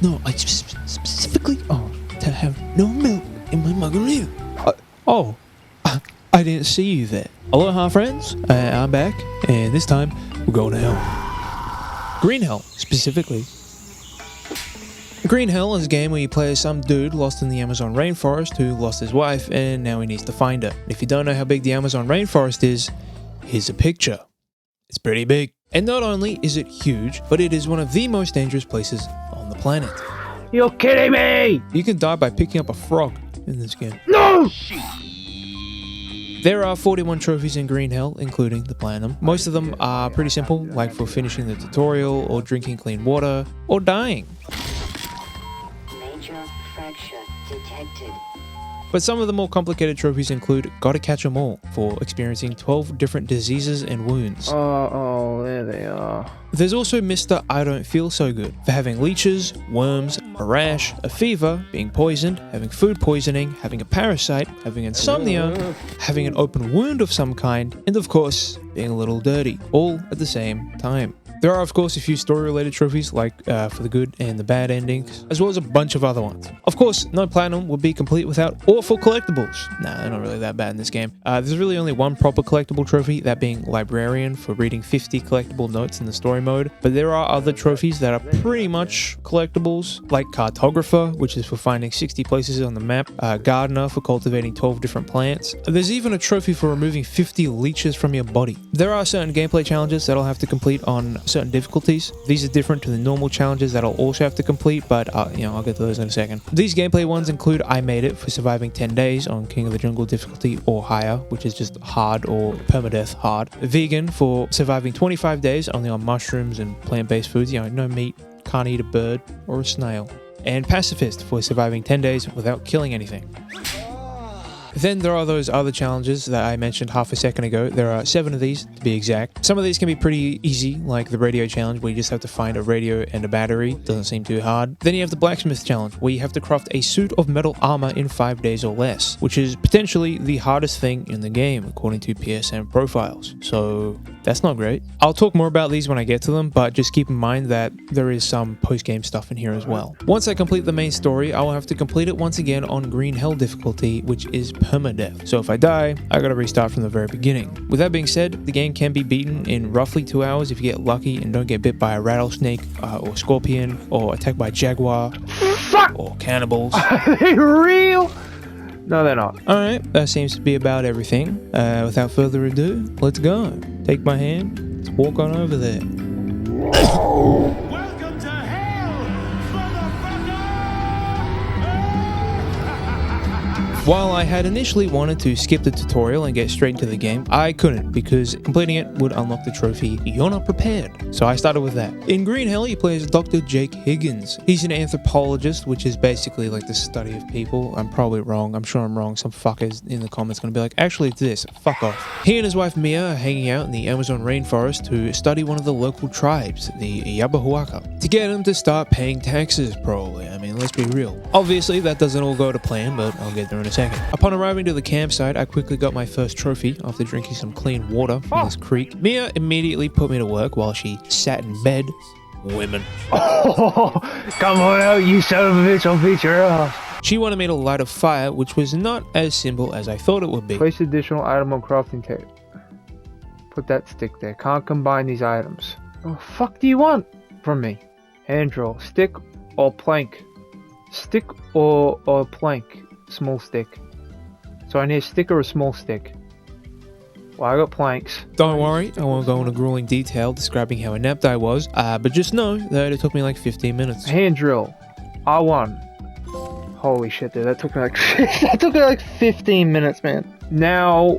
No, I just specifically to have no milk in my margarita. I didn't see you there. Aloha, friends. I'm back, and this time we're going to hell. Green Hell, specifically. Green Hell is a game where you play as some dude lost in the Amazon rainforest who lost his wife, and now he needs to find her. If you don't know how big the Amazon rainforest is, here's a picture. It's pretty big. And not only is it huge, but it is one of the most dangerous places on the planet. You're kidding me! You can die by picking up a frog in this game. No! There are 41 trophies in Green Hell, including the platinum. Most of them are pretty simple, like for finishing the tutorial, or drinking clean water, or dying. Major fracture detected. But some of the more complicated trophies include Gotta Catch 'em All, for experiencing 12 different diseases and wounds. Oh, there they are. There's also Mr. I Don't Feel So Good, for having leeches, worms, a rash, a fever, being poisoned, having food poisoning, having a parasite, having insomnia, having an open wound of some kind, and of course, being a little dirty, all at the same time. There are of course a few story-related trophies, like for the good and the bad endings, as well as a bunch of other ones. Of course, no platinum would be complete without awful collectibles. Nah, they're not really that bad in this game. There's really only one proper collectible trophy, that being Librarian, for reading 50 collectible notes in the story mode, but there are other trophies that are pretty much collectibles, like Cartographer, which is for finding 60 places on the map, Gardener for cultivating 12 different plants. There's even a trophy for removing 50 leeches from your body. There are certain gameplay challenges that I'll have to complete on certain difficulties. These are different to the normal challenges that I'll also have to complete, but I'll get to those in a second. These gameplay ones include I Made It for surviving 10 days on King of the Jungle difficulty or higher, which is just hard or permadeath hard. Vegan for surviving 25 days only on mushrooms and plant-based foods, no meat, can't eat a bird or a snail. And Pacifist for surviving 10 days without killing anything. Then there are those other challenges that I mentioned half a second ago. There are 7 of these to be exact. Some of these can be pretty easy, like the radio challenge where you just have to find a radio and a battery. Doesn't seem too hard. Then you have the blacksmith challenge where you have to craft a suit of metal armor in 5 days or less, which is potentially the hardest thing in the game according to PSN profiles. So that's not great. I'll talk more about these when I get to them, but just keep in mind that there is some post-game stuff in here as well. Once I complete the main story, I will have to complete it once again on Green Hell difficulty, which is permadeath. So if I die, I gotta restart from the very beginning. With that being said, the game can be beaten in roughly 2 hours if you get lucky and don't get bit by a rattlesnake or scorpion or attacked by a jaguar or cannibals. Are they real? No, they're not. Alright, that seems to be about everything. Without further ado, let's go. Take my hand, let's walk on over there. Welcome to hell, motherfucker! While I had initially wanted to skip the tutorial and get straight into the game, I couldn't because completing it would unlock the trophy You're Not Prepared. So I started with that. In Green Hell, you play as Dr. Jake Higgins. He's an anthropologist, which is basically like the study of people. I'm probably wrong. I'm sure I'm wrong. Some fuckers in the comments gonna be like, actually it's this. Fuck off. He and his wife Mia are hanging out in the Amazon rainforest to study one of the local tribes, the Yabahuaca, to get him to start paying taxes, probably. I mean, let's be real. Obviously, that doesn't all go to plan, but I'll get there in a second. Upon arriving to the campsite, I quickly got my first trophy after drinking some clean water from this creek. Mia immediately put me to work while she sat in bed. Women. Oh, come on out, you son of a bitch, I'll beat your ass. She wanted me to light a fire, which was not as simple as I thought it would be. Place additional item on crafting table. Put that stick there. Can't combine these items. What the fuck do you want from me? Hand drill. Stick or plank? Stick or plank? Small stick. So I need a stick or a small stick? Well, I got planks. Don't worry, I won't go into grueling detail describing how inept I was, but just know that it took me like 15 minutes. Hand drill. R1. Holy shit, dude. That took me like 15 minutes, man. Now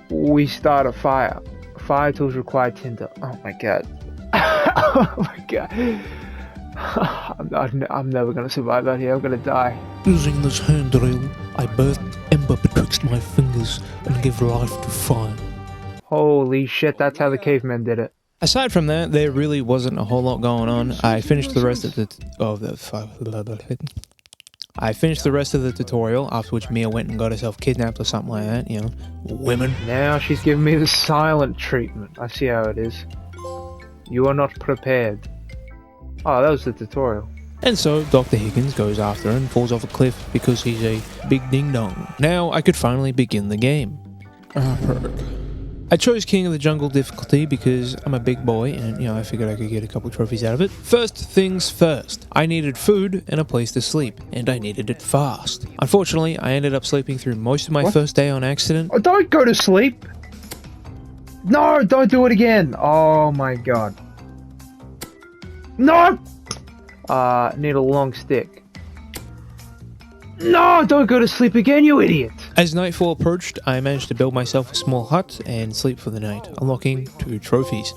we start a fire. Fire tools require tinder. Oh my god. Oh my god. I'm never gonna survive out here. I'm gonna die. Using this hand drill, I burst ember betwixt my fingers and give life to fire. Holy shit, that's how the cavemen did it. Aside from that, there really wasn't a whole lot going on. I finished the rest of the tutorial, after which Mia went and got herself kidnapped or something like that, women. Now she's giving me the silent treatment. I see how it is. You are not prepared. Oh, that was the tutorial. And so Dr. Higgins goes after him and falls off a cliff because he's a big ding-dong. Now I could finally begin the game. I chose King of the Jungle difficulty because I'm a big boy and, I figured I could get a couple trophies out of it. First things first, I needed food and a place to sleep, and I needed it fast. Unfortunately, I ended up sleeping through most of my first day on accident. Oh, don't go to sleep! No, don't do it again! Oh my god. No! Need a long stick. No, don't go to sleep again, you idiot! As nightfall approached, I managed to build myself a small hut and sleep for the night, unlocking 2 trophies.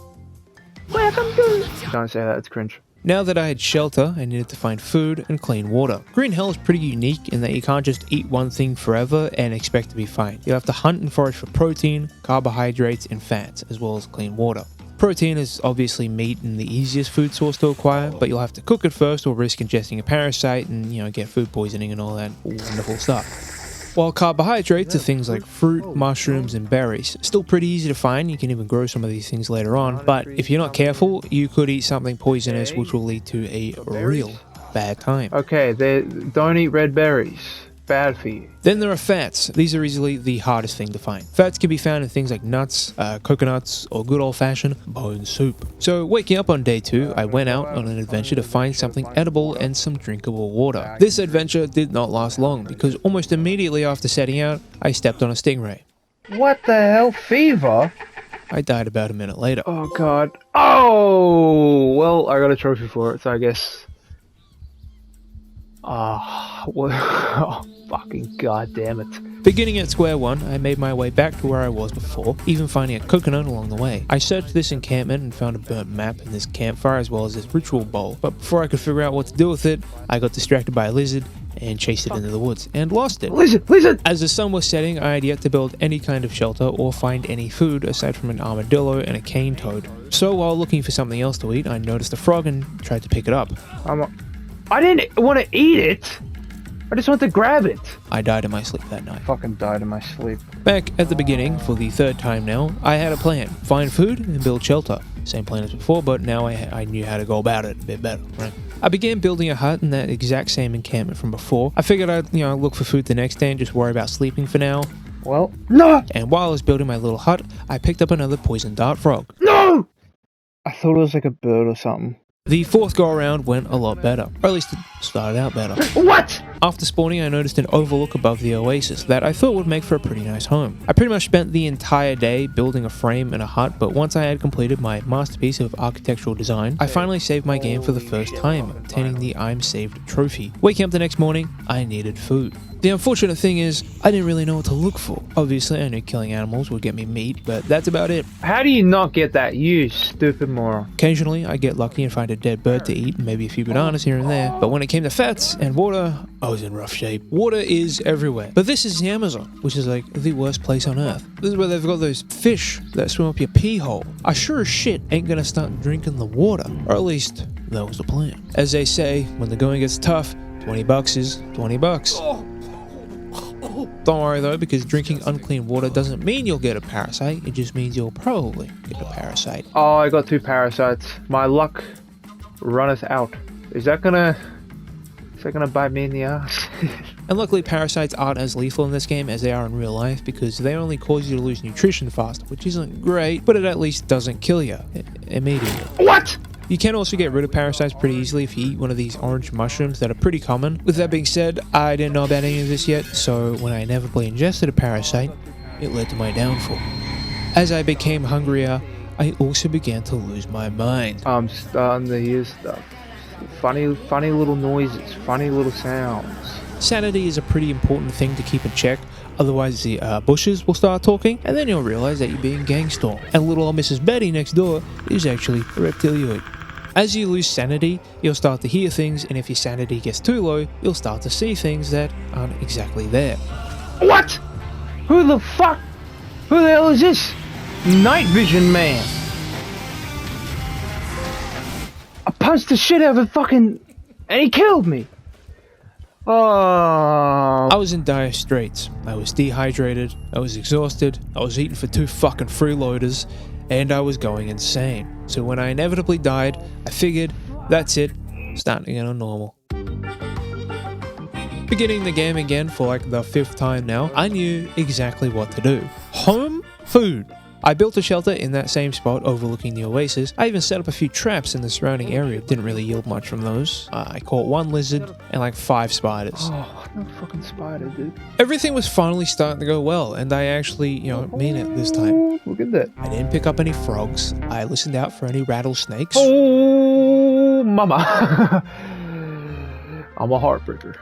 Welcome to... Don't say that, it's cringe. Now that I had shelter, I needed to find food and clean water. Green Hell is pretty unique in that you can't just eat one thing forever and expect to be fine. You'll have to hunt and forage for protein, carbohydrates, and fats, as well as clean water. Protein is obviously meat and the easiest food source to acquire, but you'll have to cook it first or risk ingesting a parasite and, get food poisoning and all that wonderful stuff. While carbohydrates are things like fruit, mushrooms, and berries. Still pretty easy to find, you can even grow some of these things later on, but if you're not careful, you could eat something poisonous which will lead to a real bad time. Okay, don't eat red berries. Bad for you. Then there are fats. These are easily the hardest thing to find. Fats can be found in things like nuts, coconuts, or good old-fashioned bone soup. So waking up on day 2, I went out on an adventure to find something edible and some drinkable water. This adventure did not last long because almost immediately after setting out, I stepped on a stingray. What the hell? Fever? I died about a minute later. Oh god. Oh! Well, I got a trophy for it, so I guess... Oh, fucking goddamn it. Beginning at square one, I made my way back to where I was before, even finding a coconut along the way. I searched this encampment and found a burnt map in this campfire as well as this ritual bowl, but before I could figure out what to do with it, I got distracted by a lizard and chased it into the woods and lost it. Lizard! As the sun was setting, I had yet to build any kind of shelter or find any food aside from an armadillo and a cane toad. So while looking for something else to eat, I noticed a frog and tried to pick it up. I didn't want to eat it! I just want to grab it! I died in my sleep that night. Fucking died in my sleep. Back at the beginning, for the 3rd time now, I had a plan. Find food and build shelter. Same plan as before, but now I knew how to go about it a bit better, right? I began building a hut in that exact same encampment from before. I figured I'd, look for food the next day and just worry about sleeping for now. Well, no! And while I was building my little hut, I picked up another poison dart frog. No! I thought it was like a bird or something. The 4th go around went a lot better, or at least it started out better. What? After spawning, I noticed an overlook above the oasis that I thought would make for a pretty nice home. I pretty much spent the entire day building a frame and a hut, but once I had completed my masterpiece of architectural design, I finally saved my game for the first time, obtaining the I'm Saved trophy. Waking up the next morning, I needed food. The unfortunate thing is, I didn't really know what to look for. Obviously, I knew killing animals would get me meat, but that's about it. How do you not get that, you stupid moron? Occasionally, I get lucky and find a dead bird to eat, and maybe a few bananas here and there, but when it came to fats and water, I was in rough shape. Water is everywhere, but this is the Amazon, which is like the worst place on earth. This is where they've got those fish that swim up your pee hole. I sure as shit ain't gonna start drinking the water, or at least that was the plan. As they say, when the going gets tough, 20 bucks is 20 bucks. Don't worry though, because drinking unclean water doesn't mean you'll get a parasite, it just means you'll probably get a parasite. Oh, I got 2 parasites. My luck runneth out. Is that gonna bite me in the ass? And luckily parasites aren't as lethal in this game as they are in real life, because they only cause you to lose nutrition faster, which isn't great, but it at least doesn't kill you immediately. What? You can also get rid of parasites pretty easily if you eat one of these orange mushrooms that are pretty common. With that being said, I didn't know about any of this yet, so when I inevitably ingested a parasite, it led to my downfall. As I became hungrier, I also began to lose my mind. I'm starting to hear stuff. Funny little noises, funny little sounds. Sanity is a pretty important thing to keep in check, otherwise the bushes will start talking, and then you'll realize that you're being gang-stalked. And little old Mrs. Betty next door is actually a reptilioid. As you lose sanity, you'll start to hear things, and if your sanity gets too low, you'll start to see things that aren't exactly there. What? Who the fuck? Who the hell is this? Night Vision Man. I punched the shit out of fucking... and he killed me. Oh. I was in dire straits. I was dehydrated, I was exhausted, I was eating for 2 fucking freeloaders, and I was going insane. So when I inevitably died, I figured, that's it, starting to get on normal. Beginning the game again for like the 5th time now, I knew exactly what to do. Home, food. I built a shelter in that same spot overlooking the oasis. I even set up a few traps in the surrounding area. Didn't really yield much from those. I caught 1 lizard and like 5 spiders. Oh, no fucking spider, dude. Everything was finally starting to go well, and I actually, mean it this time. Oh, look at that. I didn't pick up any frogs. I listened out for any rattlesnakes. Oh, mama. I'm a heartbreaker.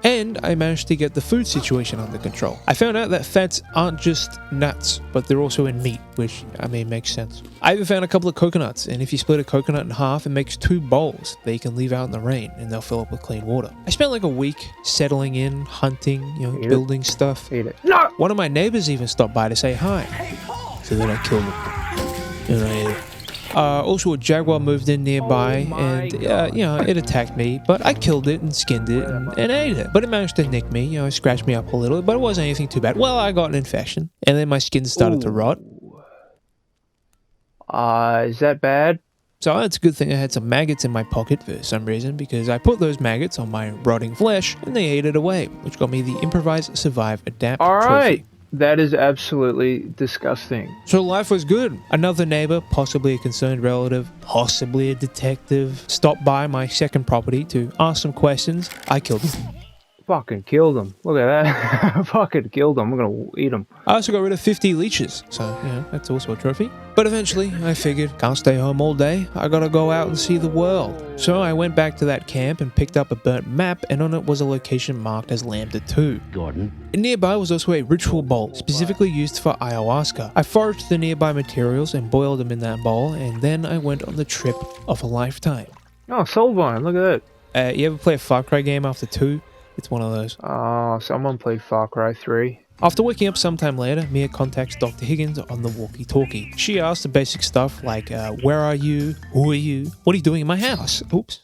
And I managed to get the food situation under control. I found out that fats aren't just nuts, but they're also in meat, which, makes sense. I even found a couple of coconuts, and if you split a coconut in half, it makes 2 bowls that you can leave out in the rain, and they'll fill up with clean water. I spent like a week settling in, hunting, building stuff. Eat it. No! One of my neighbors even stopped by to say hi. So then I killed him. And I ate it. Also, a jaguar moved in nearby, and it attacked me, but I killed it and skinned it and ate it. But it managed to nick me, it scratched me up a little, but it wasn't anything too bad. Well, I got an infection, and then my skin started to rot. Is that bad? So it's a good thing I had some maggots in my pocket for some reason, because I put those maggots on my rotting flesh, and they ate it away, which got me the Improvise, Survive, Adapt Alright. trophy. That is absolutely disgusting. So life was good. Another neighbor, possibly a concerned relative, possibly a detective, stopped by my second property to ask some questions. I killed him. Fucking killed him. Look at that. Fucking killed him. I'm gonna eat him. I also got rid of 50 leeches, so, that's also a trophy. But eventually, I figured, can't stay home all day, I gotta go out and see the world. So I went back to that camp and picked up a burnt map, and on it was a location marked as Lambda 2. Gordon. And nearby was also a ritual bowl, specifically used for ayahuasca. I foraged the nearby materials and boiled them in that bowl, and then I went on the trip of a lifetime. Oh, soul vine. Look at that. You ever play a Far Cry game after 2? It's one of those. Oh, someone played Far Cry 3. After waking up sometime later, Mia contacts Dr. Higgins on the walkie-talkie. She asks the basic stuff like, where are you? Who are you? What are you doing in my house? Oops.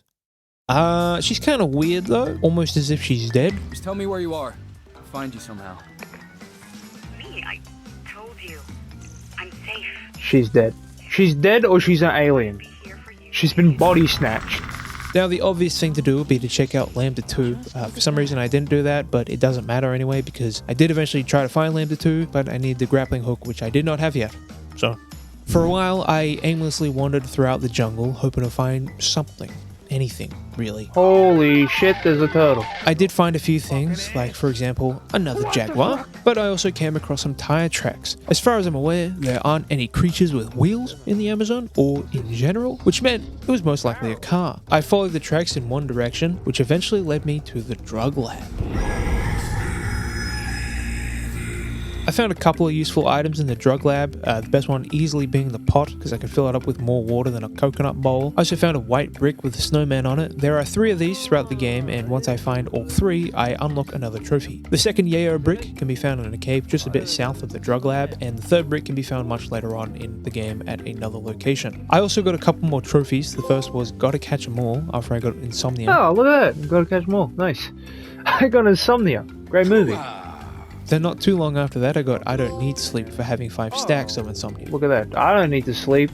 She's kind of weird though, almost as if she's dead. Just tell me where you are. I'll find you somehow. Me, I told you. I'm safe. She's dead. She's dead or she's an alien. Be here for you. She's been body snatched. Now the obvious thing to do would be to check out Lambda 2. For some reason I didn't do that, but it doesn't matter anyway because I did eventually try to find Lambda 2, but I need the grappling hook, which I did not have yet. So, for a while I aimlessly wandered throughout the jungle, hoping to find something. Anything, really. Holy shit, there's a turtle. I did find a few things, like for example, another jaguar, but I also came across some tire tracks. As far as I'm aware, there aren't any creatures with wheels in the Amazon, or in general, which meant it was most likely a car. I followed the tracks in one direction, which eventually led me to the drug lab. I found a couple of useful items in the drug lab, the best one easily being the pot, because I could fill it up with more water than a coconut bowl. I also found a white brick with a snowman on it. There are 3 of these throughout the game, and once I find all 3, I unlock another trophy. The second yayo brick can be found in a cave just a bit south of the drug lab, and the third brick can be found much later on in the game at another location. I also got a couple more trophies. The first was Gotta Catch 'Em All, after I got Insomnia. Oh, look at that. Gotta catch them all. Nice. I got Insomnia. Great movie. Then not too long after that I got I Don't Need Sleep for having 5 stacks of Insomnia. Look at that. I don't need to sleep.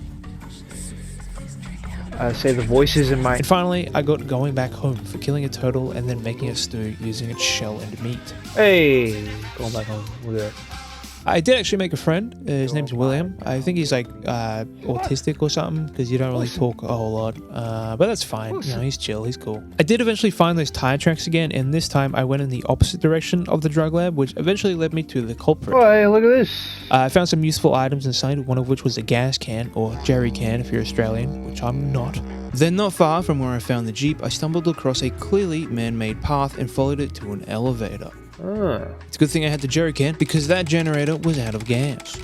Say the voices in my... And finally, I got Going Back Home for killing a turtle and then making a stew using its shell and meat. Hey! Going back home. Look at that. I did actually make a friend. His name's William. I think he's like autistic or something because you don't really talk a whole lot. But that's fine. He's chill. He's cool. I did eventually find those tire tracks again, and this time I went in the opposite direction of the drug lab, which eventually led me to the culprit. Oh, hey, look at this. I found some useful items inside, one of which was a gas can, or jerry can if you're Australian, which I'm not. Then not far from where I found the Jeep, I stumbled across a clearly man-made path and followed it to an elevator. It's a good thing I had the jerry can because that generator was out of gas.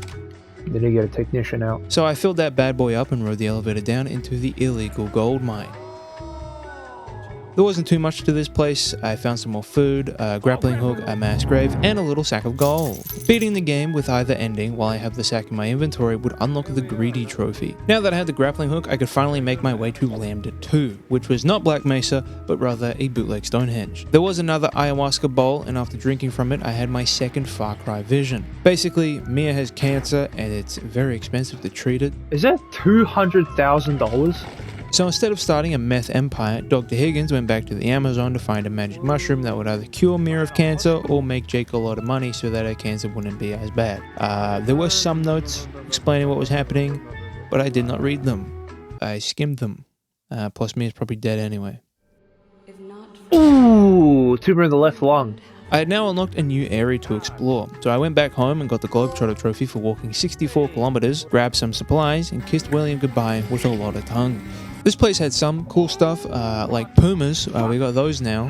Did he get a technician out? So I filled that bad boy up and rode the elevator down into the illegal gold mine. There wasn't too much to this place. I found some more food, a grappling hook, a mass grave, and a little sack of gold. Beating the game with either ending while I have the sack in my inventory would unlock the greedy trophy. Now that I had the grappling hook, I could finally make my way to Lambda 2, which was not Black Mesa, but rather a bootleg Stonehenge. There was another ayahuasca bowl, and after drinking from it, I had my second Far Cry vision. Basically, Mia has cancer, and it's very expensive to treat it. Is that $200,000? So instead of starting a meth empire, Dr. Higgins went back to the Amazon to find a magic mushroom that would either cure Mia of cancer or make Jake a lot of money so that her cancer wouldn't be as bad. There were some notes explaining what was happening, but I did not read them. I skimmed them. Plus Mia's probably dead anyway. Ooh, tumor in the left lung. I had now unlocked a new area to explore, so I went back home and got the Globetrotter Trophy for walking 64 kilometers, grabbed some supplies, and kissed William goodbye with a lot of tongue. This place had some cool stuff, like pumas, we got those now.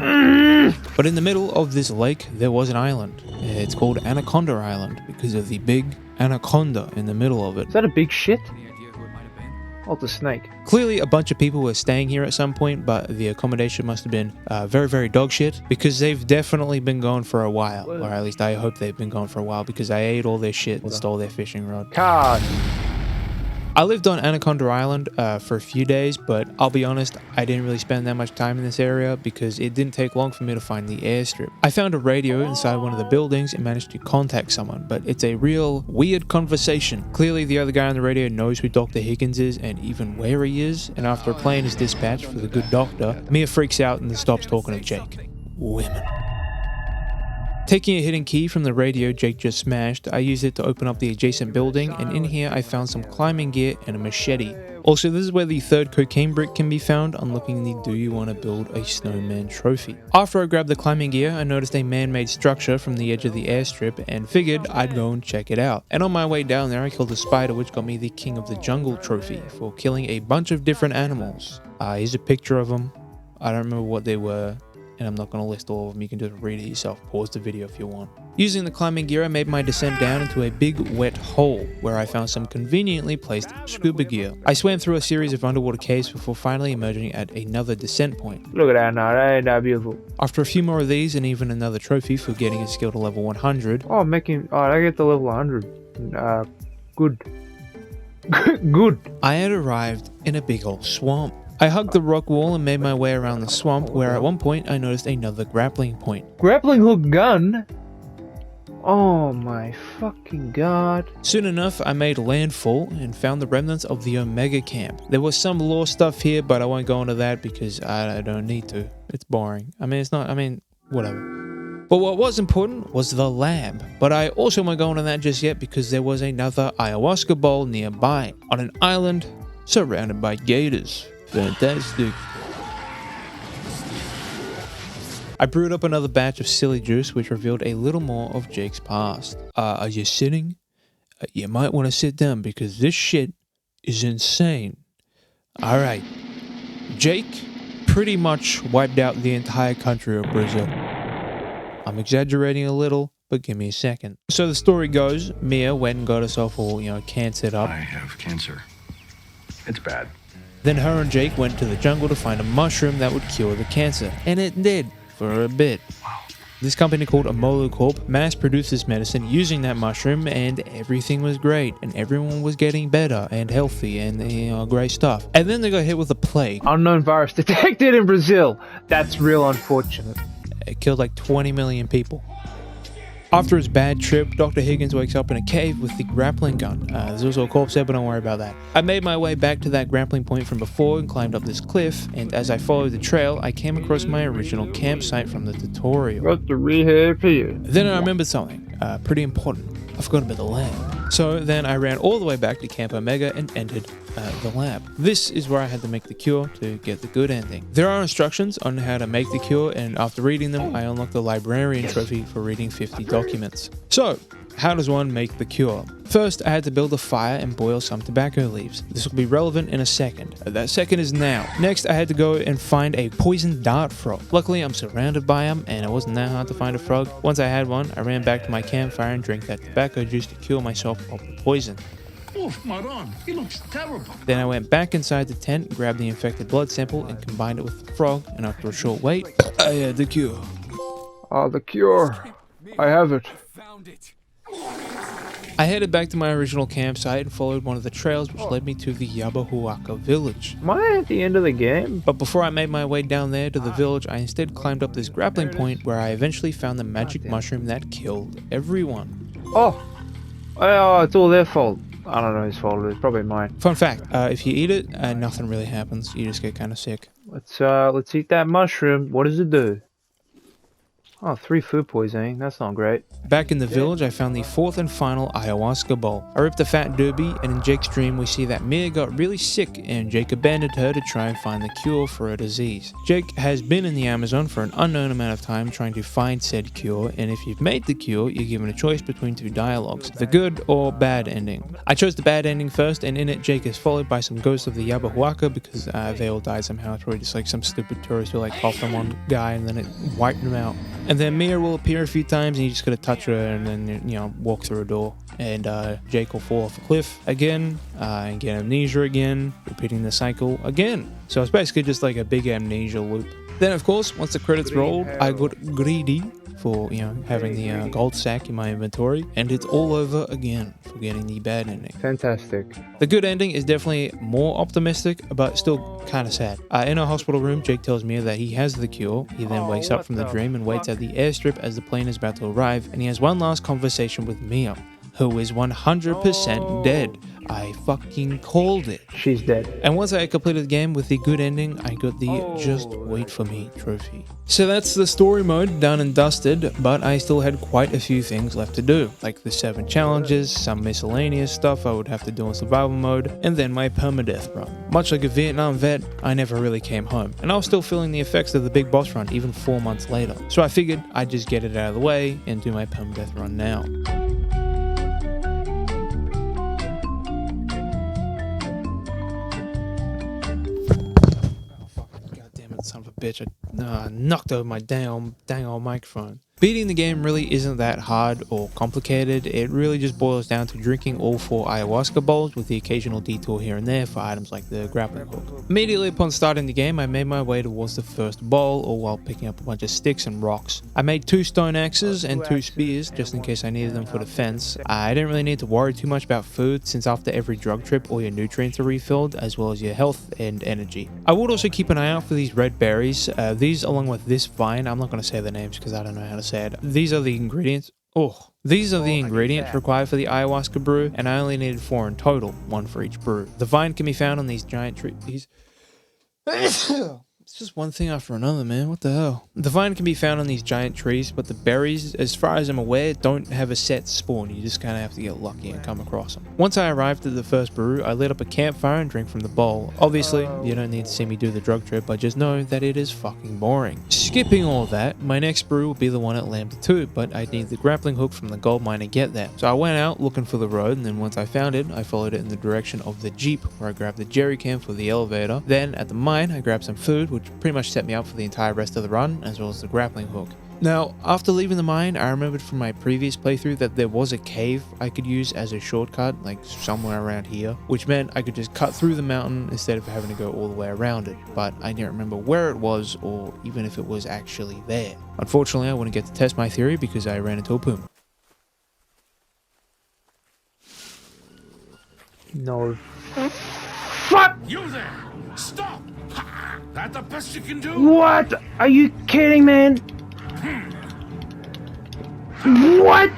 But in the middle of this lake, there was an island. It's called Anaconda Island, because of the big anaconda in the middle of it. Is that a big shit? Any idea who it might have been? Oh, the snake. Clearly, a bunch of people were staying here at some point, but the accommodation must have been very, very dog shit, because they've definitely been gone for a while. Or at least I hope they've been gone for a while, because I ate all their shit and stole their fishing rod. Card. I lived on Anaconda Island for a few days, but I'll be honest, I didn't really spend that much time in this area because it didn't take long for me to find the airstrip. I found a radio inside one of the buildings and managed to contact someone, but it's a real weird conversation. Clearly the other guy on the radio knows who Dr. Higgins is and even where he is, and after playing his dispatch for the good doctor, Mia freaks out and then stops talking to Jake. Women. Taking a hidden key from the radio Jake just smashed, I used it to open up the adjacent building, and in here I found some climbing gear and a machete. Also, this is where the third cocaine brick can be found, unlocking the Do You Want to Build a Snowman trophy. After I grabbed the climbing gear, I noticed a man-made structure from the edge of the airstrip and figured I'd go and check it out. And on my way down there, I killed a spider, which got me the King of the Jungle trophy for killing a bunch of different animals. Here's a picture of them. I don't remember what they were, and I'm not going to list all of them. You can just read it yourself. Pause the video if you want. Using the climbing gear, I made my descent down into a big wet hole where I found some conveniently placed scuba gear. I swam through a series of underwater caves before finally emerging at another descent point. Look at that now, that ain't that beautiful. After a few more of these and even another trophy for getting a skill to level 100. Oh, I get the level 100. Good. Good. I had arrived in a big old swamp. I hugged the rock wall and made my way around the swamp, where at one point I noticed another grappling point. Grappling hook gun? Oh my fucking god. Soon enough, I made landfall and found the remnants of the Omega camp. There was some lore stuff here, but I won't go into that because I don't need to. It's boring. Whatever. But what was important was the lab. But I also won't go into that just yet because there was another ayahuasca bowl nearby, on an island surrounded by gators. Fantastic. I brewed up another batch of silly juice, which revealed a little more of Jake's past. Are you sitting? You might want to sit down because this shit is insane. Alright. Jake pretty much wiped out the entire country of Brazil. I'm exaggerating a little, but give me a second. So the story goes, Mia went and got herself all, cancered up. I have cancer. It's bad. Then her and Jake went to the jungle to find a mushroom that would cure the cancer. And it did, for a bit. This company called Amolu Corp mass-produced this medicine using that mushroom, and everything was great. And everyone was getting better and healthy and, great stuff. And then they got hit with a plague. Unknown virus detected in Brazil. That's real unfortunate. It killed like 20 million people. After his bad trip, Dr. Higgins wakes up in a cave with the grappling gun. There's also a corpse there, but don't worry about that. I made my way back to that grappling point from before and climbed up this cliff, and as I followed the trail, I came across my original campsite from the tutorial. Got the rehab here. Then I remembered something, pretty important. I forgot about the lab. So then I ran all the way back to Camp Omega and entered the lab. This is where I had to make the cure to get the good ending. There are instructions on how to make the cure, and after reading them, I unlocked the librarian trophy for reading 50 documents. So, how does one make the cure? First, I had to build a fire and boil some tobacco leaves. This will be relevant in a second. That second is now. Next, I had to go and find a poison dart frog. Luckily, I'm surrounded by them, and it wasn't that hard to find a frog. Once I had one, I ran back to my campfire and drank that tobacco juice to cure myself of the poison. Oof, Maron, he looks terrible. Then I went back inside the tent, grabbed the infected blood sample, and combined it with the frog, and after a short wait, I had the cure. Ah, the cure. I have it. Found it. I headed back to my original campsite and followed one of the trails which led me to the Yabahuaca village. Am I at the end of the game? But before I made my way down there to the village, I instead climbed up this grappling point where I eventually found the magic mushroom that killed everyone. Oh, it's all their fault. I don't know whose fault it is. Probably mine. Fun fact, if you eat it, nothing really happens. You just get kind of sick. Let's eat that mushroom. What does it do? Oh, 3 food poisoning. That's not great. Back in the village, I found the 4th and final ayahuasca bowl. I ripped a fat doobie, and in Jake's dream, we see that Mia got really sick, and Jake abandoned her to try and find the cure for her disease. Jake has been in the Amazon for an unknown amount of time trying to find said cure, and if you've made the cure, you're given a choice between 2 dialogues, the good or bad ending. I chose the bad ending first, and in it, Jake is followed by some ghosts of the Yabahuaca because they all died somehow. It's probably just like some stupid tourist who like coughed on one guy and then it wiped him out. And then Mia will appear a few times and you just gotta touch her and then, you know, walk through a door. And Jake will fall off a cliff again and get amnesia again, repeating the cycle again. So it's basically just like a big amnesia loop. Then, of course, once the credits rolled, I got greedy for, you know, having the gold sack in my inventory. And it's all over again for getting the bad ending. Fantastic. The good ending is definitely more optimistic, but still kind of sad. In a hospital room, Jake tells Mia that he has the cure. He then wakes up from the dream and waits at the airstrip as the plane is about to arrive, and he has one last conversation with Mia, who is 100% dead. I fucking called it. She's dead. And once I completed the game with the good ending, I got the Just Wait For Me trophy. So that's the story mode done and dusted, but I still had quite a few things left to do, like the 7 challenges, some miscellaneous stuff I would have to do in survival mode, and then my permadeath run. Much like a Vietnam vet, I never really came home, and I was still feeling the effects of the big boss run even 4 months later. So I figured I'd just get it out of the way and do my permadeath run now. Son of a bitch, I knocked over my dang old microphone. Beating the game really isn't that hard or complicated. It really just boils down to drinking all 4 ayahuasca bowls with the occasional detour here and there for items like the grappling hook. Immediately upon starting the game, I made my way towards the first bowl, all while picking up a bunch of sticks and rocks. I made 2 stone axes and 2 spears just in case I needed them for defense. I didn't really need to worry too much about food since after every drug trip all your nutrients are refilled as well as your health and energy. I would also keep an eye out for these red berries. These along with this vine, I'm not going to say the names because I don't know how to say it. These are the ingredients. These are the ingredients required for the ayahuasca brew, and I only needed 4 in total, 1 for each brew. The vine can be found on these giant trees. It's just one thing after another, man. What the hell? The vine can be found on these giant trees, but the berries, as far as I'm aware, don't have a set spawn. You just kind of have to get lucky and come across them. Once I arrived at the first brew, I lit up a campfire and drank from the bowl. Obviously, you don't need to see me do the drug trip, but just know that it is fucking boring. Skipping all that, my next brew will be the one at Lambda 2, but I'd need the grappling hook from the gold mine to get there. So I went out looking for the road, and then once I found it, I followed it in the direction of the jeep, where I grabbed the jerry can for the elevator. Then at the mine, I grabbed some food, which pretty much set me up for the entire rest of the run, as well as the grappling hook. Now, after leaving the mine, I remembered from my previous playthrough that there was a cave I could use as a shortcut, like somewhere around here, which meant I could just cut through the mountain instead of having to go all the way around it, but I didn't remember where it was or even if it was actually there. Unfortunately, I wouldn't get to test my theory because I ran into a puma. No. What? You there! Stop! That the best you can do? What? Are you kidding, man? What?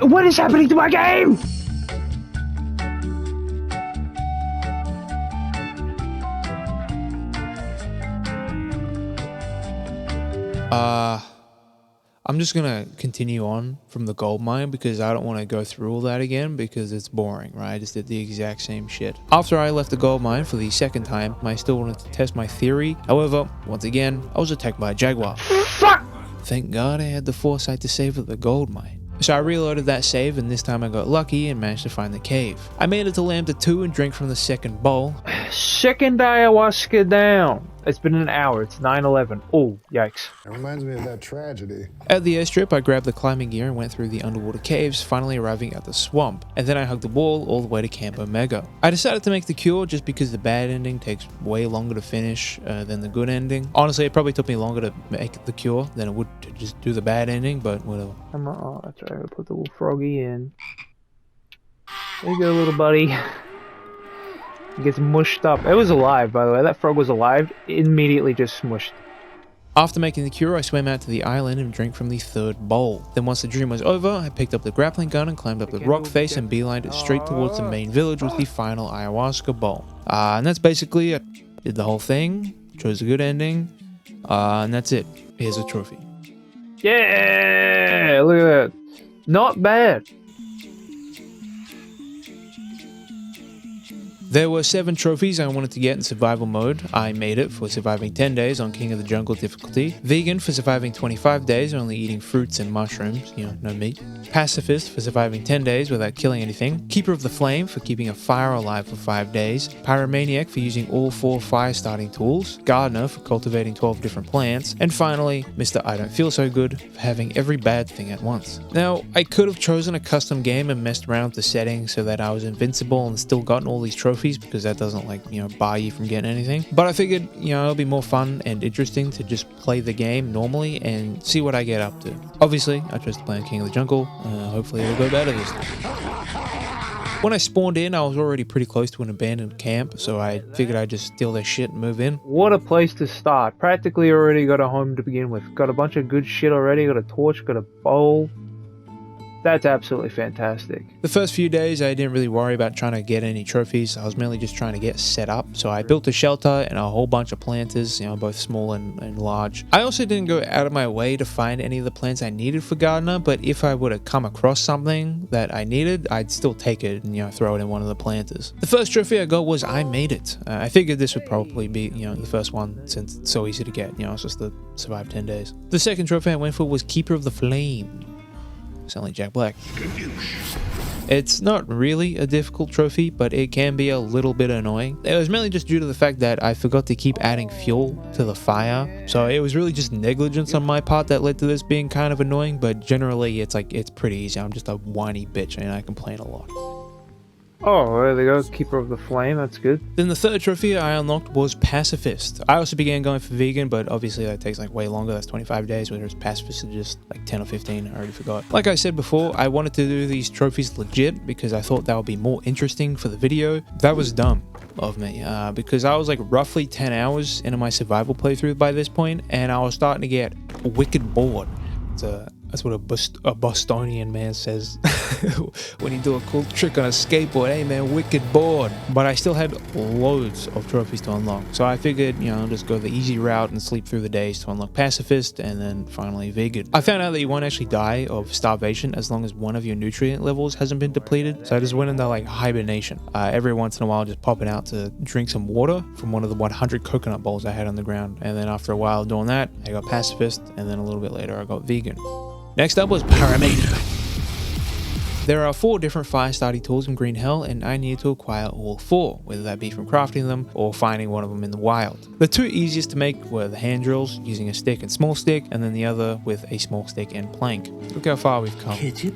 What is happening to my game? I'm just gonna continue on from the gold mine because I don't want to go through all that again because it's boring, right? I just did the exact same shit. After I left the gold mine for the second time, I still wanted to test my theory. However, once again, I was attacked by a jaguar. Fuck! Thank God I had the foresight to save at the gold mine. So I reloaded that save, and this time I got lucky and managed to find the cave. I made it to Lambda 2 and drank from the second bowl. Second ayahuasca down. It's been an hour. It's 9/11. Oh, yikes. That reminds me of that tragedy. At the airstrip, I grabbed the climbing gear and went through the underwater caves, finally arriving at the swamp. And then I hugged the wall all the way to Camp Omega. I decided to make the cure just because the bad ending takes way longer to finish than the good ending. Honestly, it probably took me longer to make the cure than it would to just do the bad ending, but whatever. Oh, that's right. I'll put the little froggy in. There you go, little buddy. He gets mushed up. It was alive, by the way. That frog was alive. Immediately just smushed. After making the cure, I swam out to the island and drank from the third bowl. Then once the dream was over, I picked up the grappling gun and climbed up the rock face and beelined it straight towards the main village with the final ayahuasca bowl. And that's basically it. Did the whole thing, chose a good ending, and that's it. Here's a trophy. Yeah, look at that. Not bad. There were 7 trophies I wanted to get in survival mode. I made it for surviving 10 days on King of the Jungle difficulty. Vegan for surviving 25 days, only eating fruits and mushrooms, no meat. Pacifist for surviving 10 days without killing anything. Keeper of the Flame for keeping a fire alive for 5 days. Pyromaniac for using all 4 fire starting tools. Gardener for cultivating 12 different plants. And finally, Mr. I Don't Feel So Good for having every bad thing at once. Now, I could have chosen a custom game and messed around with the settings so that I was invincible and still gotten all these trophies, because that doesn't bar you from getting anything. But I figured, it'll be more fun and interesting to just play the game normally and see what I get up to. Obviously, I chose to play on King of the Jungle. Hopefully it'll go better this time. When I spawned in, I was already pretty close to an abandoned camp, so I figured I'd just steal their shit and move in. What a place to start. Practically already got a home to begin with. Got a bunch of good shit already. Got a torch, got a bowl. That's absolutely fantastic. The first few days, I didn't really worry about trying to get any trophies. I was mainly just trying to get set up. So I built a shelter and a whole bunch of planters, both small and large. I also didn't go out of my way to find any of the plants I needed for Gardener, but if I would have come across something that I needed, I'd still take it and, throw it in one of the planters. The first trophy I got was I made it. I figured this would probably be, the first one since it's so easy to get, it's just to survive 10 days. The second trophy I went for was Keeper of the Flame. Sound like Jack Black. It's not really a difficult trophy, but it can be a little bit annoying. It was mainly just due to the fact that I forgot to keep adding fuel to the fire, so it was really just negligence on my part that led to this being kind of annoying, but generally it's pretty easy. I'm just a whiny bitch and I complain a lot. Oh, there they go. Keeper of the Flame. That's good. Then the third trophy I unlocked was Pacifist. I also began going for Vegan, but obviously that takes way longer. That's 25 days, whereas Pacifist is just 10 or 15. I already forgot. Like I said before, I wanted to do these trophies legit because I thought that would be more interesting for the video. That was dumb of me because I was roughly 10 hours into my survival playthrough by this point, and I was starting to get wicked bored. That's what a Bostonian man says when you do a cool trick on a skateboard. Hey man, wicked bored. But I still had loads of trophies to unlock. So I figured, I'll just go the easy route and sleep through the days to unlock Pacifist and then finally Vegan. I found out that you won't actually die of starvation as long as one of your nutrient levels hasn't been depleted. So I just went into hibernation. Every once in a while just popping out to drink some water from one of the 100 coconut bowls I had on the ground. And then after a while doing that, I got Pacifist, and then a little bit later I got Vegan. Next up was Permadeath. There are 4 different fire starting tools in Green Hell, and I needed to acquire all 4, whether that be from crafting them or finding one of them in the wild. The 2 easiest to make were the hand drills, using a stick and small stick, and then the other with a small stick and plank. Look how far we've come. Ketchup.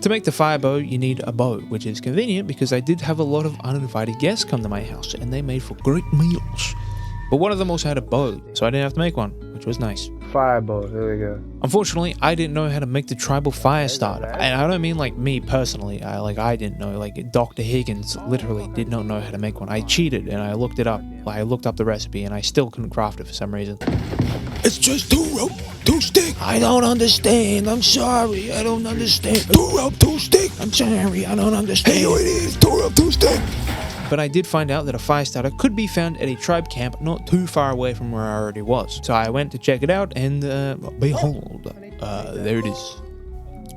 To make the fire bow, you need a bow, which is convenient because I did have a lot of uninvited guests come to my house, and they made for great meals. But one of them also had a bow, so I didn't have to make one, which was nice. Firebow, there we go. Unfortunately, I didn't know how to make the tribal fire starter. And I don't mean me personally. I didn't know. Dr. Higgins literally did not know how to make one. I cheated and I looked it up. I looked up the recipe and I still couldn't craft it for some reason. It's just 2 rope, 2 stick. I don't understand. I'm sorry. I don't understand. 2 rope, 2 stick. I'm sorry. I don't understand. Hey, you idiot. 2 rope, 2 stick. But I did find out that a fire starter could be found at a tribe camp not too far away from where I already was. So I went to check it out, and behold, there it is.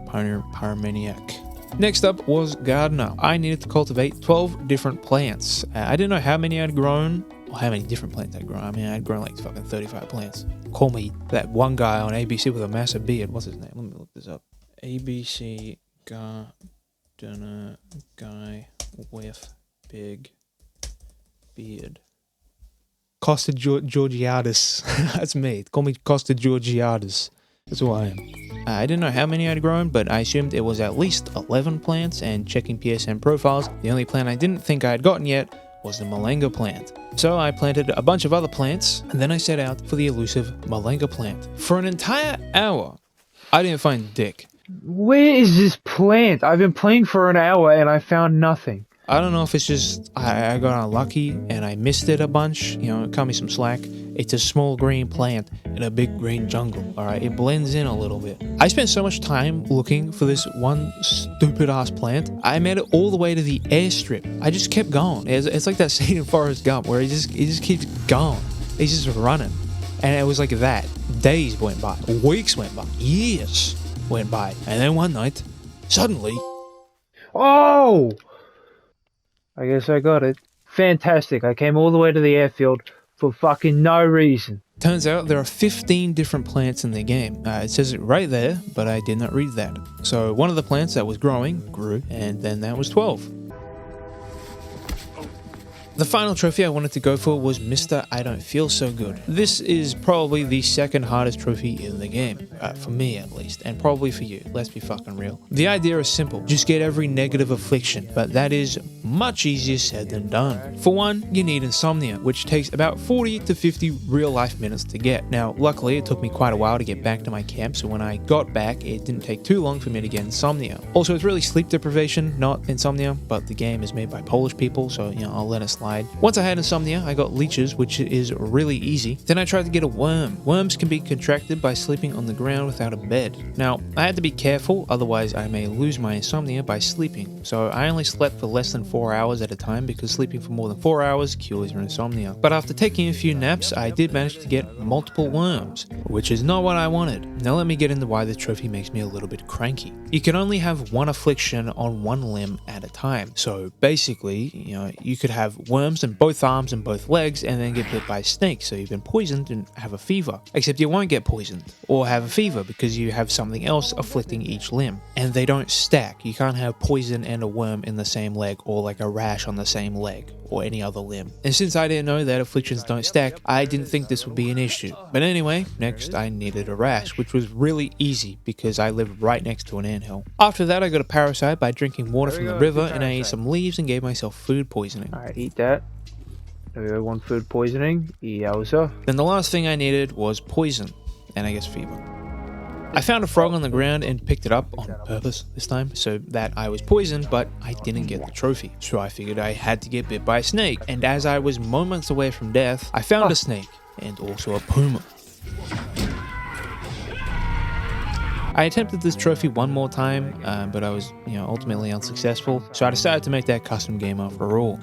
Pyromaniac. Next up was Gardener. I needed to cultivate 12 different plants. I didn't know how many I'd grown, or how many different plants I'd grown. I mean, I'd grown fucking 35 plants. Call me that one guy on ABC with a massive beard. What's his name? Let me look this up. ABC Gardener guy with big beard. Costa Georgiadis. That's me. Call me Costa Georgiadis. That's who I am. I didn't know how many I'd grown, but I assumed it was at least 11 plants, and checking PSN profiles, the only plant I didn't think I had gotten yet was the Malanga plant. So I planted a bunch of other plants, and then I set out for the elusive Malanga plant. For an entire hour, I didn't find dick. Where is this plant? I've been playing for an hour and I found nothing. I don't know if it's just I got unlucky and I missed it a bunch. You know, cut me some slack. It's a small green plant in a big green jungle, alright? It blends in a little bit. I spent so much time looking for this one stupid ass plant. I made it all the way to the airstrip. I just kept going. It's like that scene in Forrest Gump where he just keeps going. He's just running. And it was like that. Days went by. Weeks went by. Years went by. And then one night, suddenly... Oh! I guess I got it. Fantastic. I came all the way to the airfield for fucking no reason. Turns out there are 15 different plants in the game. It says it right there, but I did not read that. So one of the plants that was growing grew, and then that was 12. The final trophy I wanted to go for was Mr. I Don't Feel So Good. This is probably the second hardest trophy in the game, for me at least, and probably for you, let's be fucking real. The idea is simple, just get every negative affliction, but that is much easier said than done. For one, you need insomnia, which takes about 40 to 50 real life minutes to get. Now, luckily it took me quite a while to get back to my camp, so when I got back, it didn't take too long for me to get insomnia. Also, it's really sleep deprivation, not insomnia, but the game is made by Polish people, so you know, I'll let it slide. Once I had insomnia, I got leeches, which is really easy. Then I tried to get a worm. Worms can be contracted by sleeping on the ground without a bed. Now, I had to be careful, otherwise I may lose my insomnia by sleeping. So I only slept for less than 4 hours at a time because sleeping for more than 4 hours cures your insomnia. But after taking a few naps, I did manage to get multiple worms, which is not what I wanted. Now let me get into why the trophy makes me a little bit cranky. You can only have one affliction on one limb at a time. So basically, you know, you could have worms in both arms and both legs and then get bit by a snake, so you've been poisoned and have a fever. Except you won't get poisoned or have a fever because you have something else afflicting each limb. And they don't stack. You can't have poison and a worm in the same leg, or like a rash on the same leg or any other limb. And since I didn't know that afflictions don't stack, I didn't think this would be an issue. But anyway, next I needed a rash, which was really easy because I lived right next to an anthill. After that, I got a parasite by drinking water from the river, and I ate some leaves and gave myself food poisoning. Alright, eat that. There we go, one food poisoning. Yowza. Then the last thing I needed was poison, and I guess fever. I found a frog on the ground and picked it up on purpose this time so that I was poisoned, but I didn't get the trophy. So I figured I had to get bit by a snake, and as I was moments away from death, I found a snake and also a puma. I attempted this trophy one more time, but I was, ultimately unsuccessful, so I decided to make that custom game after all.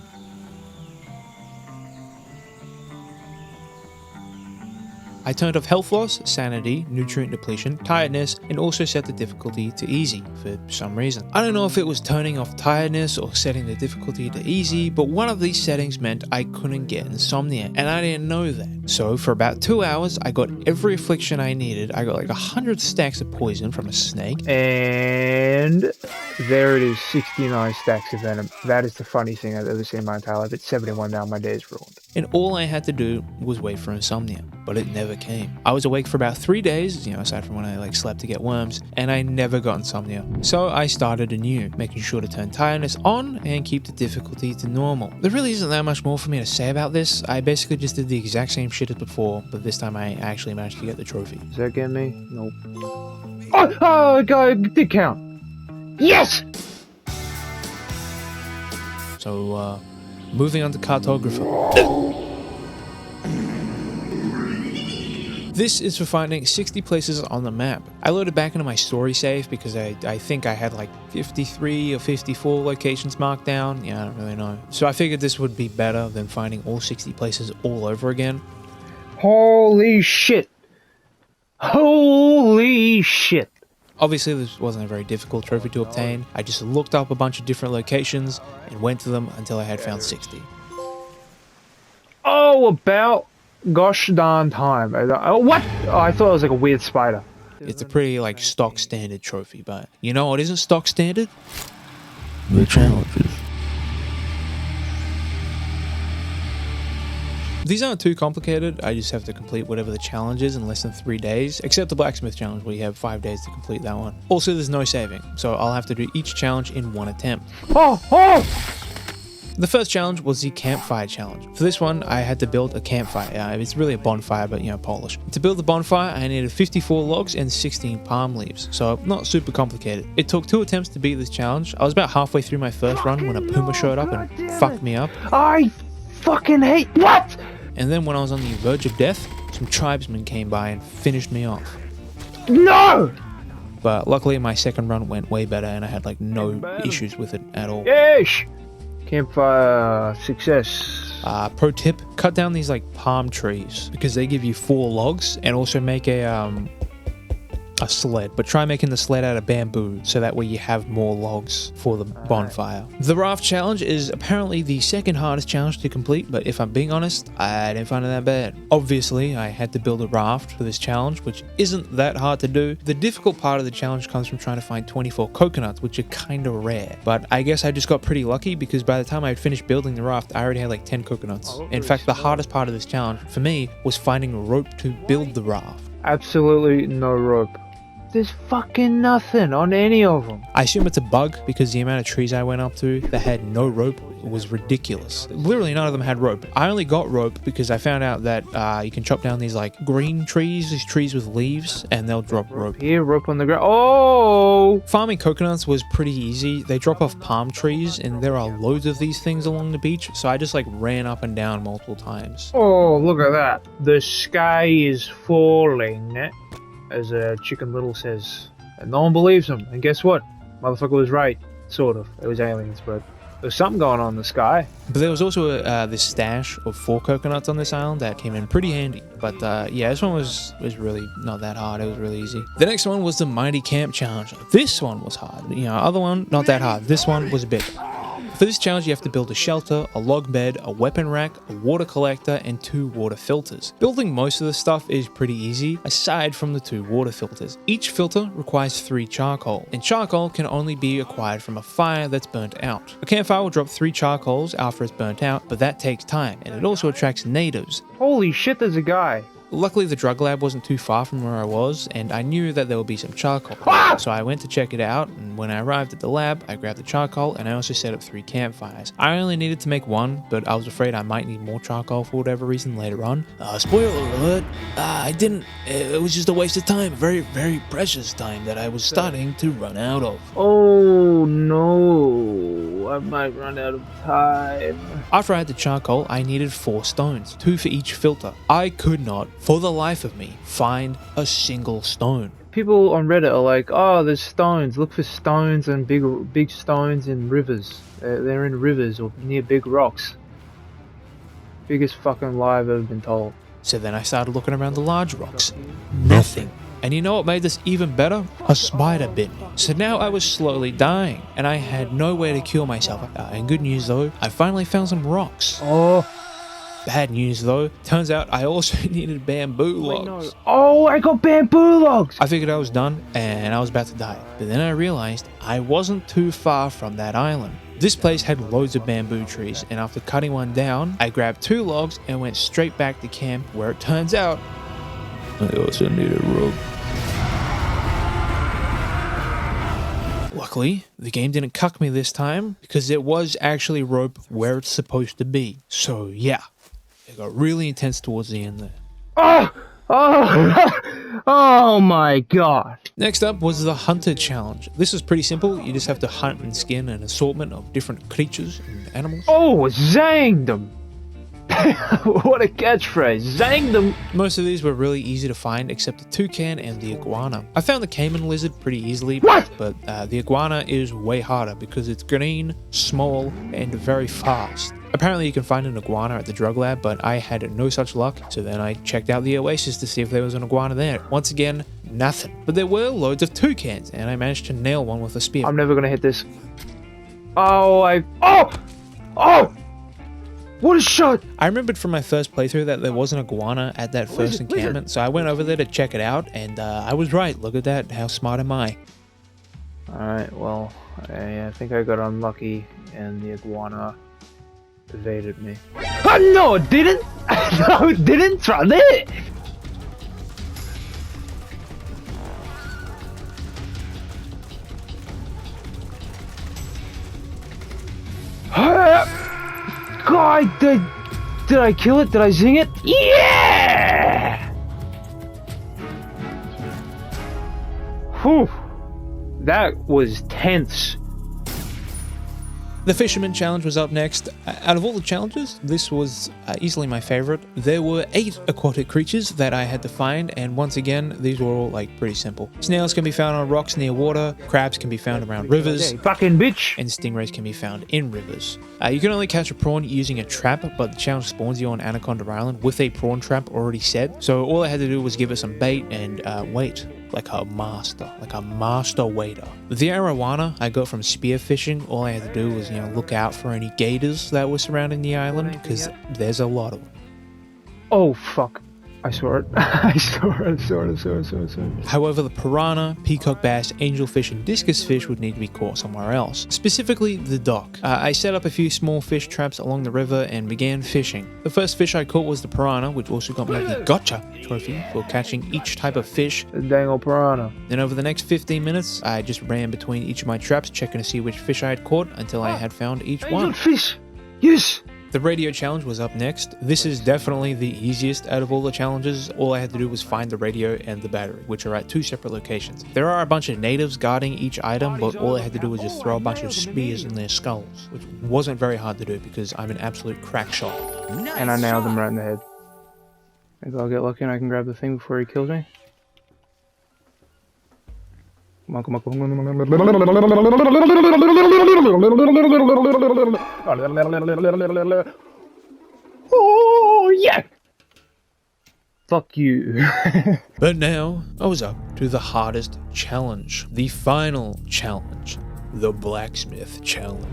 I turned off health loss, sanity, nutrient depletion, tiredness, and also set the difficulty to easy for some reason. I don't know if it was turning off tiredness or setting the difficulty to easy, but one of these settings meant I couldn't get insomnia, and I didn't know that. So for about 2 hours, I got every affliction I needed. I got like 100 stacks of poison from a snake. And there it is, 69 stacks of venom. That is the funniest thing I've ever seen in my entire life. It's 71 now, my day is ruined. And all I had to do was wait for insomnia, but it never came. I was awake for about 3 days, aside from when I slept to get worms, and I never got insomnia. So I started anew, making sure to turn tiredness on and keep the difficulty to normal. There really isn't that much more for me to say about this. I basically just did the exact same shit as before, but this time I actually managed to get the trophy. Does that get me? Nope. Oh, it did count. Yes! So, moving on to Cartographer. This is for finding 60 places on the map. I loaded back into my story save because I think I had like 53 or 54 locations marked down. Yeah, I don't really know. So I figured this would be better than finding all 60 places all over again. Holy shit. Holy shit. Obviously, this wasn't a very difficult trophy to obtain. I just looked up a bunch of different locations and went to them until I had found 60. Oh, about gosh darn time. What? Oh, I thought it was like a weird spider. It's a pretty stock standard trophy, but you know what isn't stock standard? The challenges. These aren't too complicated. I just have to complete whatever the challenge is in less than 3 days, except the blacksmith challenge where you have 5 days to complete that one. Also, there's no saving, so I'll have to do each challenge in one attempt. Oh! The first challenge was the campfire challenge. For this one, I had to build a campfire. It's really a bonfire, but Polish. To build the bonfire, I needed 54 logs and 16 palm leaves, so not super complicated. It took 2 attempts to beat this challenge. I was about halfway through my first run when a puma showed up and fucked me up. I fucking hate what? And then when I was on the verge of death, some tribesmen came by and finished me off. No! But luckily my second run went way better and I had like no issues with it at all. Yeesh! Campfire success. Pro tip, cut down these like palm trees because they give you 4 logs, and also make a sled, but try making the sled out of bamboo so that way you have more logs for the bonfire. The raft challenge is apparently the second hardest challenge to complete, but if I'm being honest, I didn't find it that bad. Obviously, I had to build a raft for this challenge, which isn't that hard to do. The difficult part of the challenge comes from trying to find 24 coconuts, which are kind of rare. But I guess I just got pretty lucky because by the time I had finished building the raft, I already had like 10 coconuts. In fact, the hardest part of this challenge for me was finding a rope to build the raft. Absolutely no rope. There's fucking nothing on any of them. I assume it's a bug because the amount of trees I went up to that had no rope was ridiculous. Literally none of them had rope. I only got rope because I found out that you can chop down these like green trees, these trees with leaves, and they'll drop rope. Here, rope on the ground. Oh! Farming coconuts was pretty easy. They drop off palm trees and there are loads of these things along the beach, so I just like ran up and down multiple times. Oh, look at that. The sky is falling, as Chicken Little says. And no one believes him. And guess what? Motherfucker was right. Sort of. It was aliens, but there's something going on in the sky. But there was also this stash of 4 coconuts on this island that came in pretty handy. But yeah, this one was really not that hard. It was really easy. The next one was the Mighty Camp Challenge. This one was hard. Other one, not that hard. This one was a bit. For this challenge, you have to build a shelter, a log bed, a weapon rack, a water collector, and 2 water filters. Building most of the stuff is pretty easy, aside from the 2 water filters. Each filter requires 3 charcoal, and charcoal can only be acquired from a fire that's burnt out. A campfire will drop 3 charcoals after it's burnt out, but that takes time, and it also attracts natives. Holy shit, there's a guy. Luckily, the drug lab wasn't too far from where I was, and I knew that there would be some charcoal. So I went to check it out, and when I arrived at the lab, I grabbed the charcoal, and I also set up 3 campfires. I only needed to make 1, but I was afraid I might need more charcoal for whatever reason later on. Spoiler alert, I didn't. It was just a waste of time, very, very precious time that I was starting to run out of. Oh no, I might run out of time. After I had the charcoal, I needed 4 stones, 2 for each filter. I could not, for the life of me, find a single stone. People on Reddit are like, oh, there's stones. Look for stones and big stones in rivers. They're in rivers or near big rocks. Biggest fucking lie I've ever been told. So then I started looking around the large rocks. Nothing. And you know what made this even better? A spider bit me. So now I was slowly dying, and I had no way to cure myself. And good news though, I finally found some rocks. Oh. Bad news though, turns out I also needed bamboo logs. No. Oh, I got bamboo logs! I figured I was done, and I was about to die. But then I realized I wasn't too far from that island. This place had loads of bamboo trees, and after cutting one down, I grabbed 2 logs and went straight back to camp, where it turns out I also needed rope. Luckily, the game didn't cuck me this time, because it was actually rope where it's supposed to be. So yeah, it got really intense towards the end there. Oh! Oh! Oh my god. Next up was the Hunter Challenge. This is pretty simple. You just have to hunt and skin an assortment of different creatures and animals. Oh, zang them! What a catchphrase, zang them! Most of these were really easy to find except the toucan and the iguana. I found the caiman lizard pretty easily, but the iguana is way harder because it's green, small, and very fast. Apparently you can find an iguana at the drug lab, but I had no such luck, so then I checked out the oasis to see if there was an iguana there. Once again, nothing. But there were loads of toucans, and I managed to nail one with a spear. I'm never gonna hit this. Oh, Oh! What a shot! I remembered from my first playthrough that there was an iguana at that first encampment, so I went over there to check it out, and I was right. Look at that. How smart am I? Alright, well, I think I got unlucky, and the iguana evaded me. Oh, no, it didn't! No, it didn't! Try it! Did I kill it? Did I zing it? Yeah! Whew. That was tense. The Fisherman Challenge was up next. Out of all the challenges, this was easily my favorite. There were 8 aquatic creatures that I had to find, and once again, these were all like pretty simple. Snails can be found on rocks near water, crabs can be found around rivers, Fucking bitch! and stingrays can be found in rivers. You can only catch a prawn using a trap, but the challenge spawns you on Anaconda Island with a prawn trap already set. So all I had to do was give it some bait and wait. Like a master waiter. The arowana I got from spearfishing. All I had to do was, look out for any gators that were surrounding the island, because there's a lot of them. Oh, fuck. I saw it. I saw it. However, the piranha, peacock bass, angelfish, and discus fish would need to be caught somewhere else. Specifically, the dock. I set up a few small fish traps along the river and began fishing. The first fish I caught was the piranha, which also got me the gotcha trophy for catching each type of fish. The dang old piranha. Then over the next 15 minutes, I just ran between each of my traps, checking to see which fish I had caught until I had found each one. Fish! Yes! The radio challenge was up next. This is definitely the easiest out of all the challenges. All I had to do was find the radio and the battery, which are at 2 separate locations. There are a bunch of natives guarding each item, but all I had to do was just throw a bunch of spears in their skulls, which wasn't very hard to do because I'm an absolute crack shot. And I nailed him right in the head. Maybe I'll get lucky and I can grab the thing before he kills me. Come on. Oh, yeah! Fuck you. But now, I was up to the hardest challenge. The final challenge. The Blacksmith Challenge.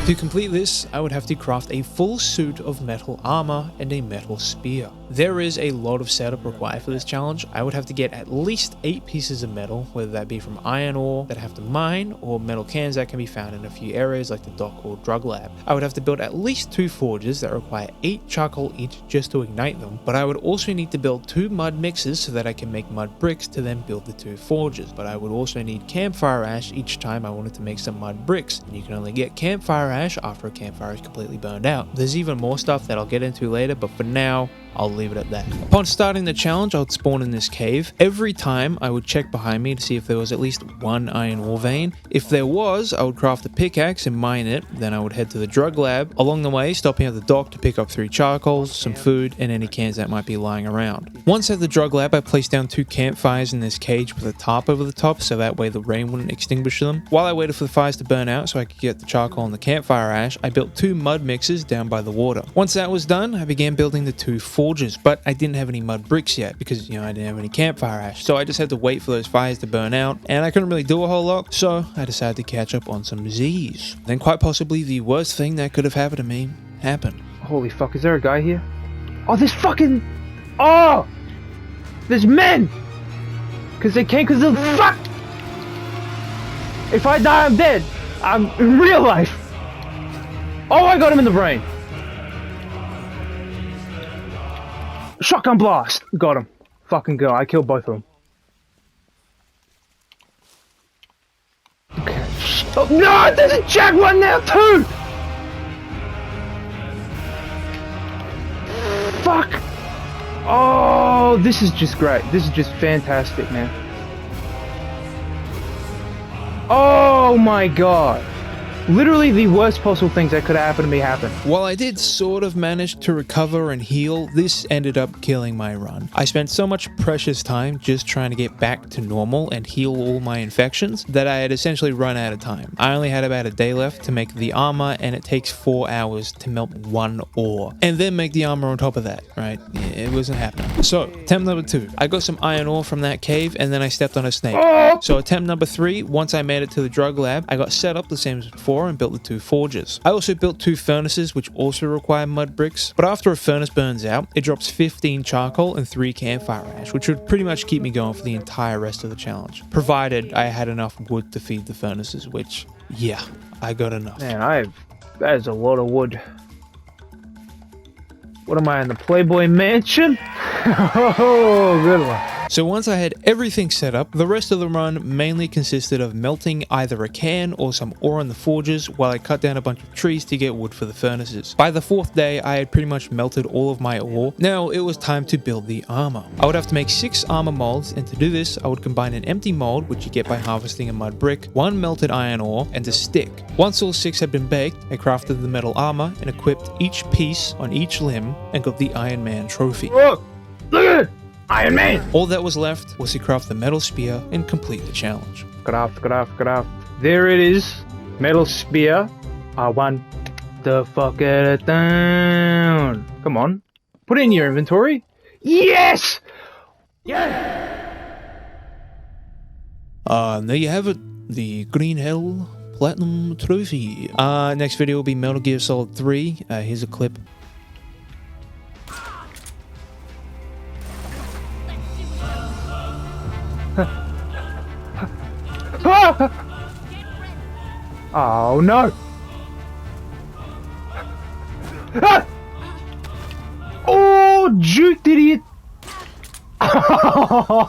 To complete this, I would have to craft a full suit of metal armor and a metal spear. There is a lot of setup required for this challenge. I would have to get at least 8 pieces of metal, whether that be from iron ore that I have to mine, or metal cans that can be found in a few areas like the dock or drug lab. I would have to build at least 2 forges that require 8 charcoal each just to ignite them, but I would also need to build 2 mud mixes so that I can make mud bricks to then build the 2 forges. But I would also need campfire ash each time I wanted to make some mud bricks, and you can only get campfire ash after a campfire is completely burned out. There's even more stuff that I'll get into later, but for now, I'll leave it at that. Upon starting the challenge, I would spawn in this cave. Every time, I would check behind me to see if there was at least 1 iron ore vein. If there was, I would craft a pickaxe and mine it. Then I would head to the drug lab. Along the way, stopping at the dock to pick up 3 charcoals, some food, and any cans that might be lying around. Once at the drug lab, I placed down 2 campfires in this cage with a tarp over the top, so that way the rain wouldn't extinguish them. While I waited for the fires to burn out so I could get the charcoal and the campfire ash, I built 2 mud mixes down by the water. Once that was done, I began building the 2 forges, but I didn't have any mud bricks yet because, I didn't have any campfire ash, so I just had to wait for those fires to burn out, and I couldn't really do a whole lot, so I decided to catch up on some Z's. Then quite possibly the worst thing that could have happened to me happened. Holy fuck, is there a guy here? Oh, there's fucking... Oh! There's men! Because they came because of the fuck! If I die, I'm dead! I'm in real life! Oh, I got him in the brain! Shotgun blast! Got him. Fucking go. I killed both of them. Okay. Oh, no! There's a jaguar now too! Fuck! Oh, this is just great. This is just fantastic, man. Oh my god. Literally the worst possible things that could have happened to me happened. While I did sort of manage to recover and heal, this ended up killing my run. I spent so much precious time just trying to get back to normal and heal all my infections that I had essentially run out of time. I only had about a day left to make the armor, and it takes 4 hours to melt 1 ore and then make the armor on top of that, right? Yeah, it wasn't happening. So attempt number 2, I got some iron ore from that cave and then I stepped on a snake. So attempt number 3, once I made it to the drug lab, I got set up the same as before. before and built the 2 forges. I also built 2 furnaces which also require mud bricks, but after a furnace burns out, it drops 15 charcoal and 3 campfire ash, which would pretty much keep me going for the entire rest of the challenge, provided I had enough wood to feed the furnaces, which, yeah, I got enough. Man, that is a lot of wood. What am I in the Playboy Mansion? Oh, good one. So once I had everything set up, the rest of the run mainly consisted of melting either a can or some ore in the forges while I cut down a bunch of trees to get wood for the furnaces. By the 4th day, I had pretty much melted all of my ore. Now it was time to build the armor. I would have to make 6 armor molds, and to do this, I would combine an empty mold, which you get by harvesting a mud brick, 1 melted iron ore, and a stick. Once all 6 had been baked, I crafted the metal armor and equipped each piece on each limb and got the Iron Man trophy. Look! Look at it! Iron Man! All that was left was to craft the metal spear and complete the challenge. Craft. There it is. Metal spear. I want the fuck out of town. Come on. Put it in your inventory. Yes! Yes! There you have it. The Green Hell Platinum Trophy. Next video will be Metal Gear Solid 3. Here's a clip. Oh no! Ah! Oh, juked idiot!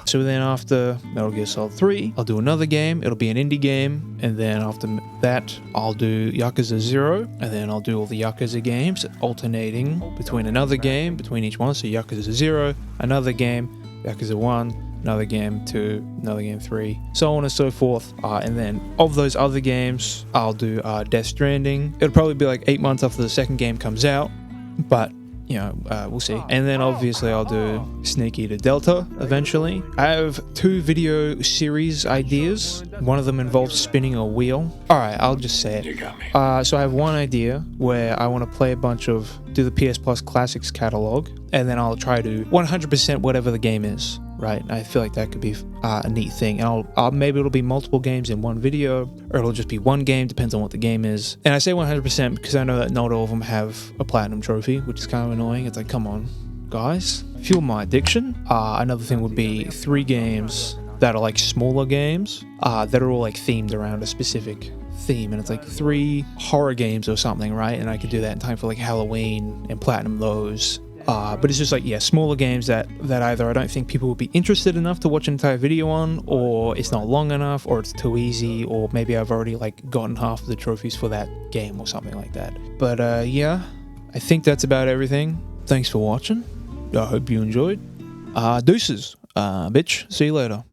So then after Metal Gear Solid 3, I'll do another game. It'll be an indie game. And then after that, I'll do Yakuza 0. And then I'll do all the Yakuza games, alternating between another game, between each one. So Yakuza 0, another game, Yakuza 1, another game 2, another game 3, so on and so forth. And then of those other games, I'll do Death Stranding. It'll probably be like 8 months after the second game comes out, but you know, we'll see. And then obviously I'll do Snake Eater Delta eventually. I have 2 video series ideas. One of them involves spinning a wheel. Alright, I'll just say it. You got me. So I have one idea where I want to play a bunch of, do the PS Plus Classics catalog, and then I'll try to 100% whatever the game is. Right, I feel like that could be a neat thing, and maybe it'll be multiple games in one video, or it'll just be one game, depends on what the game is. And I say 100% because I know that not all of them have a platinum trophy, which is kind of annoying. It's like, come on, guys, fuel my addiction. Another thing would be 3 games that are like smaller games that are all like themed around a specific theme, and it's like 3 horror games or something, right? And I could do that in time for like Halloween and platinum those. But it's just like, yeah, smaller games that either I don't think people would be interested enough to watch an entire video on, or it's not long enough, or it's too easy, or maybe I've already like gotten half of the trophies for that game or something like that. But yeah, I think that's about everything. Thanks for watching. I hope you enjoyed. Deuces, bitch. See you later.